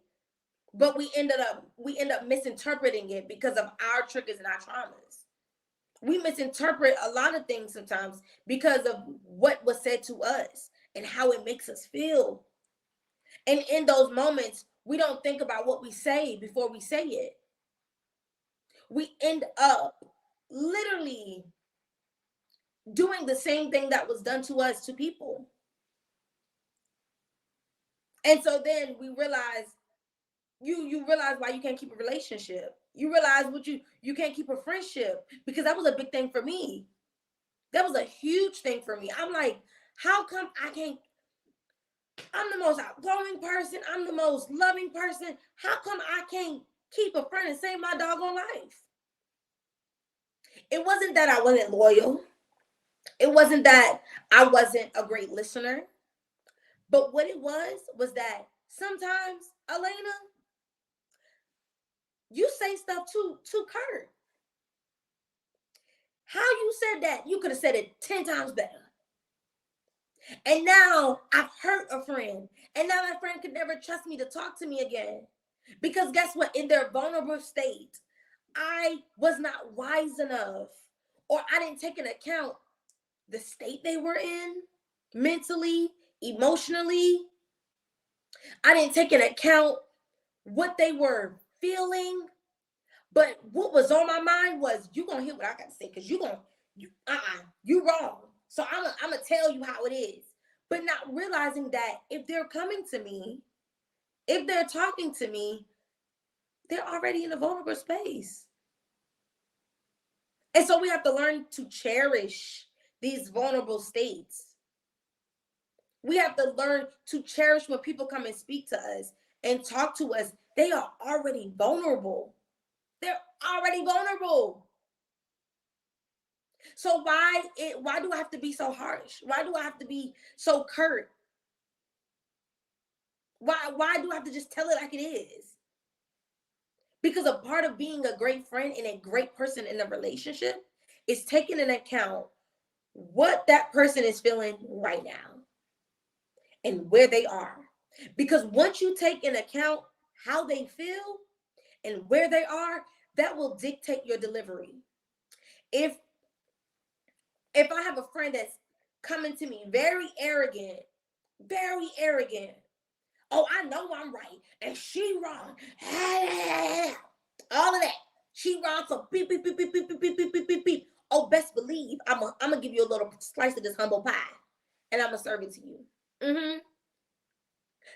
But we end up misinterpreting it because of our triggers and our traumas. We misinterpret a lot of things sometimes because of what was said to us and how it makes us feel. And in those moments, we don't think about what we say before we say it. We end up literally doing the same thing that was done to us to people. And so then we realize you realize why you can't keep a relationship. You realize you can't keep a friendship because that was a big thing for me. That was a huge thing for me. I'm like, how come I can't? I'm the most outgoing person. I'm the most loving person. How come I can't keep a friend and save my doggone life? It wasn't that I wasn't loyal. It wasn't that I wasn't a great listener. But what it was that sometimes, Elena, you say stuff too curt. How you said that, you could have said it 10 times better. And now I've hurt a friend. And now that friend could never trust me to talk to me again. Because guess what? In their vulnerable state, I was not wise enough, or I didn't take into account the state they were in, mentally, emotionally. I didn't take into account what they were feeling. But what was on my mind was, you gonna hear what I got to say, because you wrong. So I'm gonna tell you how it is. But not realizing that if they're coming to me, if they're talking to me, they're already in a vulnerable space. And so we have to learn to cherish these vulnerable states. We have to learn to cherish when people come and speak to us and talk to us. They are already vulnerable. They're already vulnerable. So why do I have to be so harsh? Why do I have to be so curt? Why do I have to just tell it like it is? Because a part of being a great friend and a great person in a relationship is taking into account what that person is feeling right now and where they are. Because once you take into account how they feel and where they are, that will dictate your delivery. If I have a friend that's coming to me very arrogant, oh, I know I'm right and she wrong, all of that, she wrong, so beep, beep, beep, beep, beep, beep, beep, beep, beep, beep. Oh, best believe I'm gonna give you a little slice of this humble pie and I'm gonna serve it to you.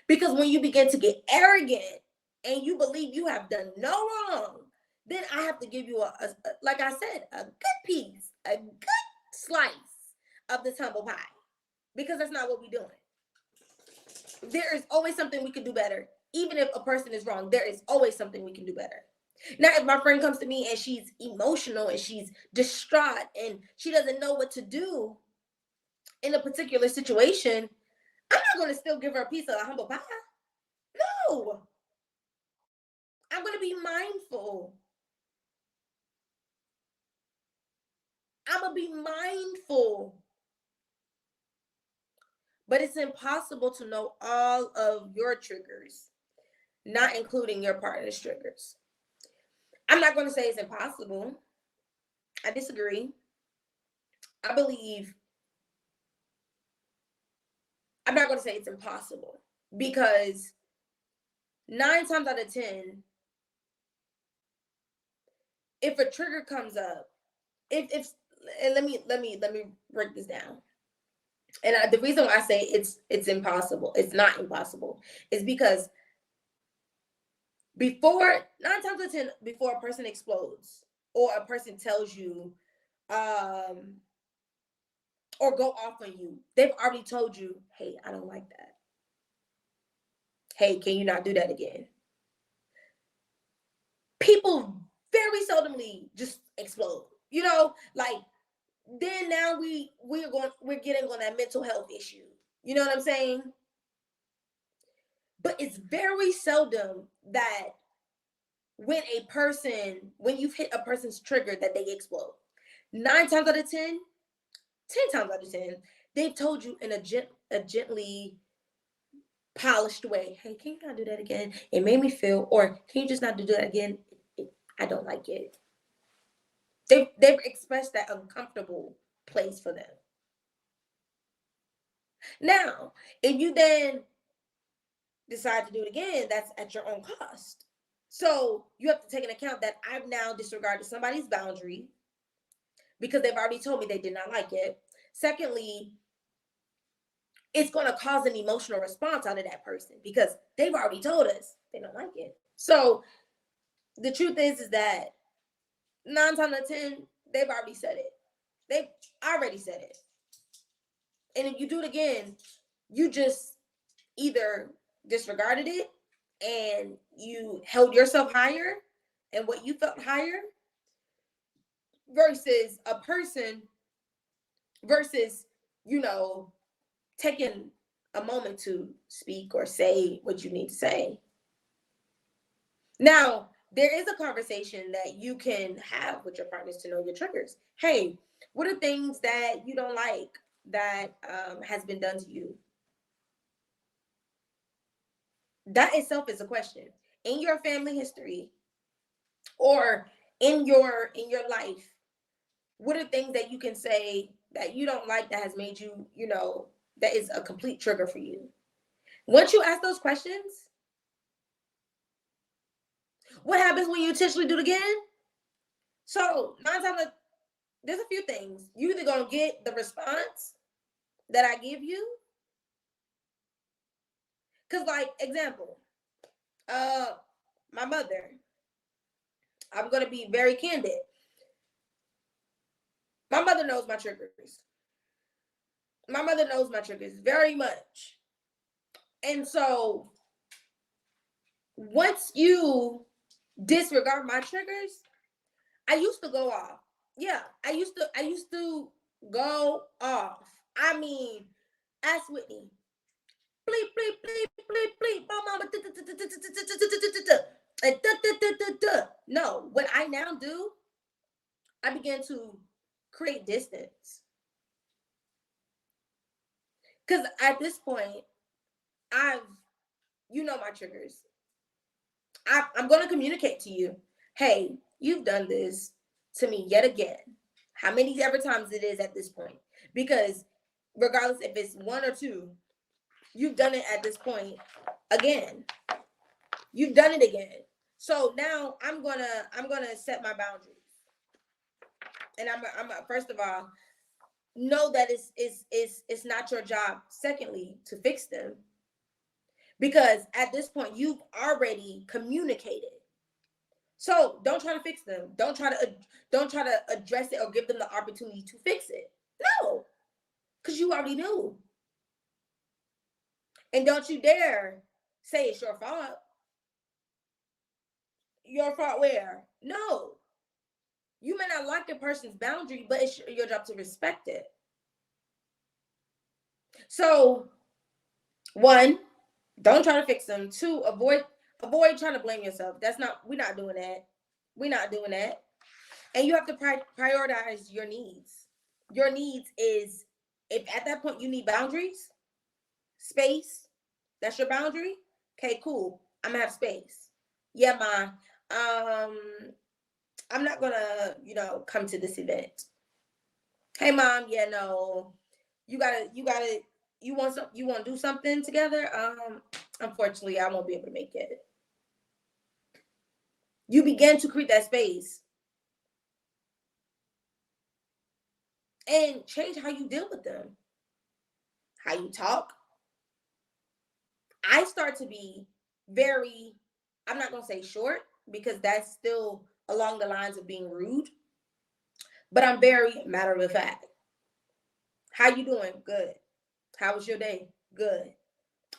Because when you begin to get arrogant and you believe you have done no wrong, then I have to give you like I said, a good piece, a good slice of this humble pie, because that's not what we're doing. There is always something we could do better. even if a person is wrong, there is always something we can do better. Now, if my friend comes to me and she's emotional and she's distraught and she doesn't know what to do in a particular situation, I'm not going to still give her a piece of a humble pie. No. I'm going to be mindful. I'm going to be mindful. But it's impossible to know all of your triggers, not including your partner's triggers. I'm not going to say it's impossible. I disagree. I believe, I'm not going to say it's impossible, because 9 times out of 10, if a trigger comes up, if and let me break this down. And the reason why I say it's impossible, it's not impossible, is because before 9 times out of 10, before a person explodes or a person tells you, or go off on you, they've already told you, hey, I don't like that. Hey, can you not do that again? People very seldomly just explode, you know, like, then now we're getting on that mental health issue. You know what I'm saying? But it's very seldom that when you've hit a person's trigger, that they explode. 9 times out of 10, 10 times out of 10, they've told you in a gently polished way, hey, can you not do that again? It made me feel, or can you just not do that again? I don't like it. They've expressed that uncomfortable place for them. Now, if you then decide to do it again, that's at your own cost. So you have to take into account that I've now disregarded somebody's boundary because they've already told me they did not like it. Secondly, it's going to cause an emotional response out of that person because they've already told us they don't like it. So the truth is that 9 times out of 10, they've already said it. They've already said it. And if you do it again, you just either disregarded it and you held yourself higher and what you felt higher, versus a person, versus, you know, taking a moment to speak or say what you need to say. Now, there is a conversation that you can have with your partners to know your triggers. Hey, what are things that you don't like that has been done to you? That itself is a question. In your family history or in your life, what are things that you can say that you don't like that has made you, you know, that is a complete trigger for you? Once you ask those questions, what happens when you intentionally do it again? So 9 times, there's a few things. You either gonna get the response that I give you, because, like, example, my mother, I'm gonna be very candid. My mother knows my triggers. My mother knows my triggers very much. And so once you disregard my triggers, I used to go off. Yeah, I used to go off. I mean, ask Whitney. Bleep, bleep, bleep, bleep, bleep. Mama. No, what I now do, I begin to create distance. Because at this point, you know my triggers. I'm going to communicate to you, hey, you've done this to me yet again. How many ever times it is at this point? Because regardless if it's 1 or 2, you've done it at this point again. You've done it again. So now I'm gonna set my boundaries. And I'm first of all, know that it's not your job, secondly, to fix them. Because at this point, you've already communicated. So don't try to fix them. Don't try to address it or give them the opportunity to fix it. No, because you already knew. And don't you dare say it's your fault. your fault where? No. You may not like the person's boundary, but it's your job to respect it. So, one, don't try to fix them. Two, avoid trying to blame yourself. We're not doing that. We're not doing that. And you have to prioritize your needs. Your needs is, if at that point you need boundaries, space, that's your boundary. Okay, cool. I'm gonna have space. Yeah, Ma. I'm not gonna, come to this event. Hey, Mom. Yeah, no. You want to do something together? Unfortunately, I won't be able to make it. You begin to create that space and change how you deal with them, how you talk. I start to be very, I'm not going to say short because that's still along the lines of being rude, but I'm very matter of fact. How you doing? Good. How was your day? Good.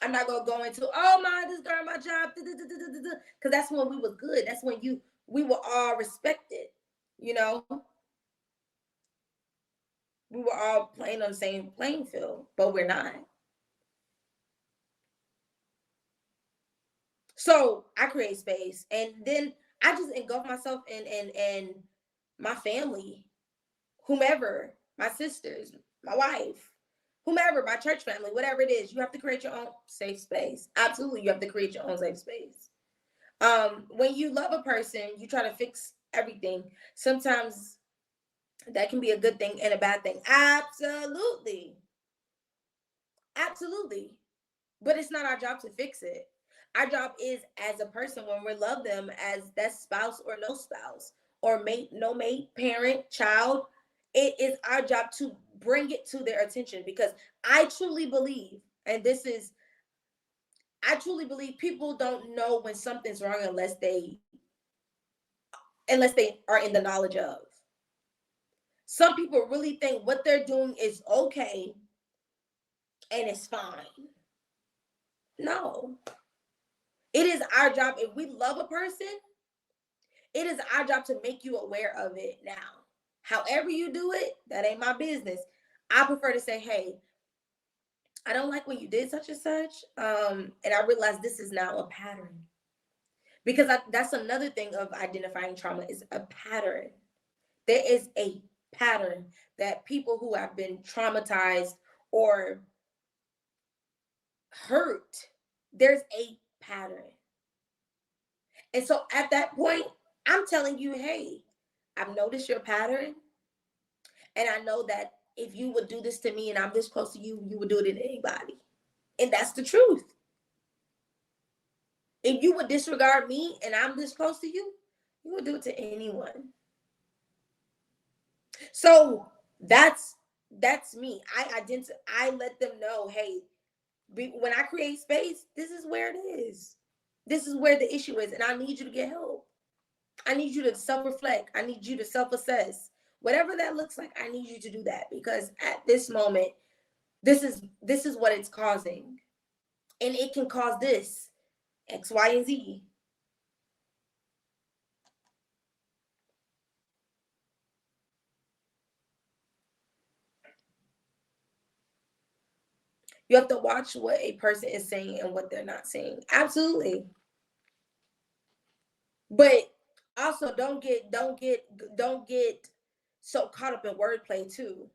I'm not going to go into, oh my, this girl, my job, because that's when we was good. That's when we were all respected, We were all playing on the same playing field, but we're not. So I create space, and then I just engulf myself in my family, whomever, my sisters, my wife, whomever, my church family, whatever it is. You have to create your own safe space. Absolutely, you have to create your own safe space. When you love a person, you try to fix everything. Sometimes that can be a good thing and a bad thing. Absolutely. But it's not our job to fix it. Our job is, as a person, when we love them, as that spouse or no spouse, or mate, no mate, parent, child, it is our job to bring it to their attention, because I truly believe, I truly believe people don't know when something's wrong unless they are in the knowledge of. Some people really think what they're doing is okay and it's fine. No. It is our job, if we love a person, it is our job to make you aware of it now. However you do it, that ain't my business. I prefer to say, hey, I don't like when you did such and such. And I realize this is now a pattern. Because that's another thing of identifying trauma, is a pattern. There is a pattern that people who have been traumatized or hurt, there's a pattern. And so at that point, I'm telling you, hey, I've noticed your pattern. And I know that if you would do this to me and I'm this close to you, you would do it to anybody. And that's the truth. If you would disregard me and I'm this close to you, you would do it to anyone. So that's me. I let them know, hey, when I create space, this is where it is. This is where the issue is, and I need you to get help. I need you to self-reflect. I need you to self-assess. Whatever that looks like, I need you to do that, because at this moment, this is what it's causing. And it can cause this, X, Y, and Z. You have to watch what a person is saying and what they're not saying. Absolutely. But also don't get so caught up in wordplay too.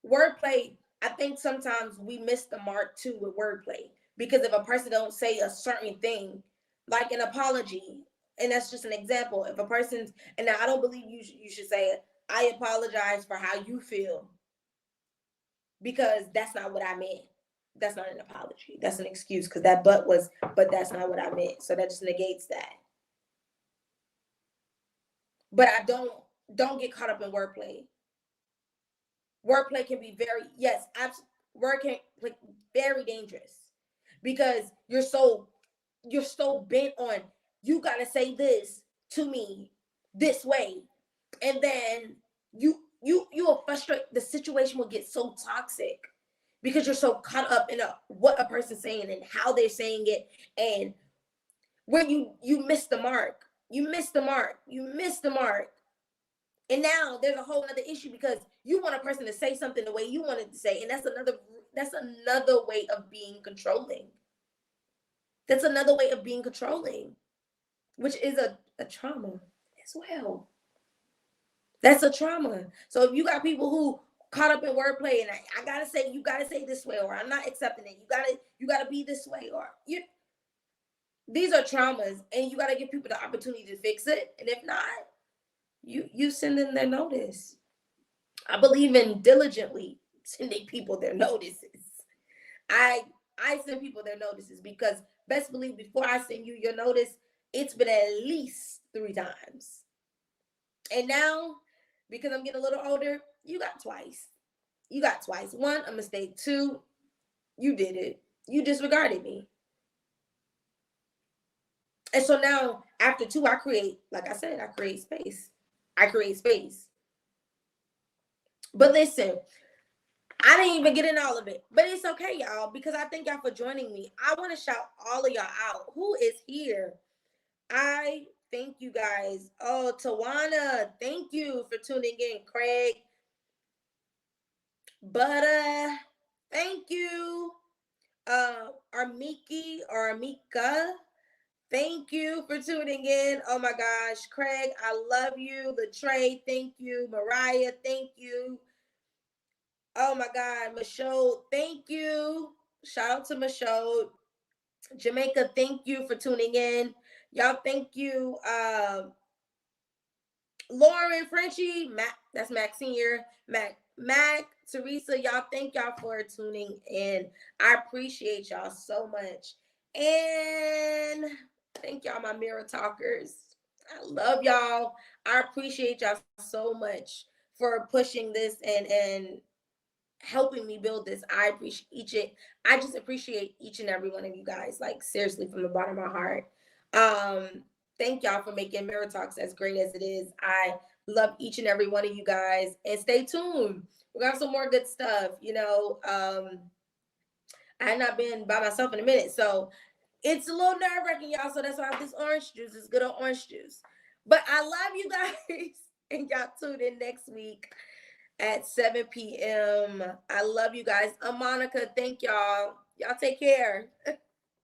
Wordplay, I think sometimes we miss the mark too with wordplay, because if a person don't say a certain thing, like an apology, and that's just an example. If a person's, and now I don't believe you should say it, I apologize for how you feel, because that's not what I meant. That's not an apology. That's an excuse, because that but that's not what I meant. So that just negates that. But I don't get caught up in wordplay. Wordplay can be word can be very dangerous, because you're so bent on, you gotta say this to me this way, and then you will frustrate. The situation will get so toxic because you're so caught up in what a person's saying and how they're saying it, and when you miss the mark. You missed the mark. You missed the mark. And now there's a whole other issue because you want a person to say something the way you want it to say. And that's another way of being controlling. That's another way of being controlling, which is a trauma as well. That's a trauma. So if you got people who caught up in wordplay and I gotta say, you gotta say this way, or I'm not accepting it. You gotta be this way, or these are traumas, and you gotta give people the opportunity to fix it. And if not, you send them their notice. I believe in diligently sending people their notices. I send people their notices because best believe before I send you your notice, it's been at least 3 times. And now, because I'm getting a little older, you got twice. You got twice. 1, a mistake. 2, you did it. You disregarded me. And so now, after 2, I create, like I said, I create space. I create space. But listen, I didn't even get in all of it. But it's okay, y'all, because I thank y'all for joining me. I want to shout all of y'all out. Who is here? I thank you guys. Oh, Tawana, thank you for tuning in. Craig, Butter, thank you. Armiki or Amika, thank you for tuning in. Oh my gosh, Craig, I love you. Latrey, thank you. Mariah, thank you. Oh my God, Michelle, thank you. Shout out to Michelle. Jamaica, thank you for tuning in. Y'all, thank you. Lauren, Frenchie, Mac, that's Maxine here. Mac, Teresa, y'all, thank y'all for tuning in. I appreciate y'all so much. And thank y'all, my mirror talkers. I love y'all. I appreciate y'all so much for pushing this and helping me build this. I appreciate it. I just appreciate each and every one of you guys, like seriously from the bottom of my heart. Thank y'all for making Mirror Talks as great as it is. I love each and every one of you guys, and stay tuned. We got some more good stuff. I had not been by myself in a minute, so it's a little nerve-wracking, y'all. So that's why I have this orange juice. It's good old orange juice. But I love you guys, and y'all tune in next week at 7 p.m. I love you guys. Monica, thank y'all. Y'all take care.